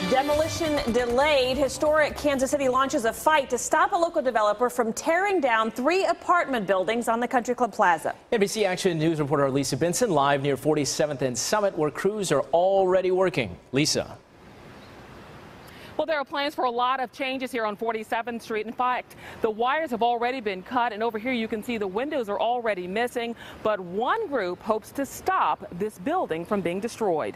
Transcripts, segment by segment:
Demolition delayed. Historic Kansas City launches a fight to stop a local developer from tearing down 3 apartment buildings on the Country Club Plaza. NBC Action News reporter Lisa Benson live near 47th and Summit, where crews are already working. Lisa. Well, there are plans for a lot of changes here on 47th Street. In fact, the wires have already been cut, and over here you can see the windows are already missing. But one group hopes to stop this building from being destroyed.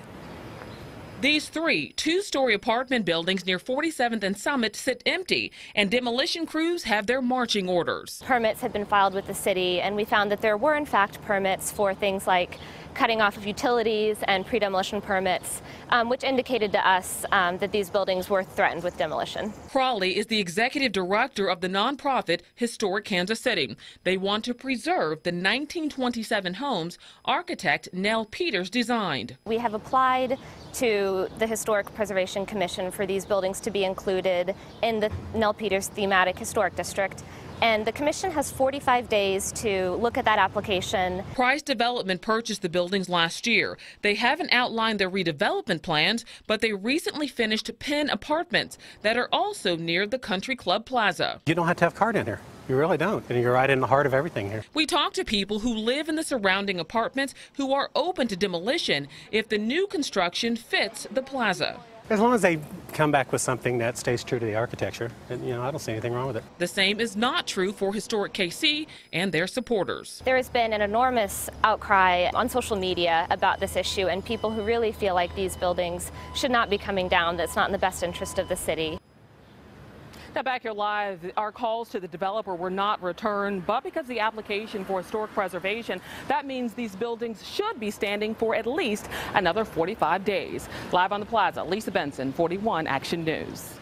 These 3 two-story apartment buildings near 47th and Summit sit empty, and demolition crews have their marching orders. Permits had been filed with the city, and we found that there were, in fact, permits for things like cutting off of utilities and pre-demolition permits, which indicated to us that these buildings were threatened with demolition. Crawley is the executive director of the nonprofit Historic Kansas City. They want to preserve the 1927 homes architect Nell Peters designed. We have applied to the Historic Preservation Commission for these buildings to be included in the Nell Peters Thematic Historic District. And the commission has 45 days to look at that application. Price Development purchased the buildings last year. They haven't outlined their redevelopment plans, but they recently finished Penn Apartments that are also near the Country Club Plaza. You don't have to have card in here. You really don't. And you're right in the heart of everything here. We talked to people who live in the surrounding apartments who are open to demolition if the new construction fits the plaza. As long as they come back with something that stays true to the architecture, and, I don't see anything wrong with it. The same is not true for Historic KC and their supporters. There has been an enormous outcry on social media about this issue, and people who really feel like these buildings should not be coming down, that's not in the best interest of the city. Now back here live, our calls to the developer were not returned, but because the application for historic preservation, that means these buildings should be standing for at least another 45 days. Live on the plaza, Lisa Benson, 41 Action News.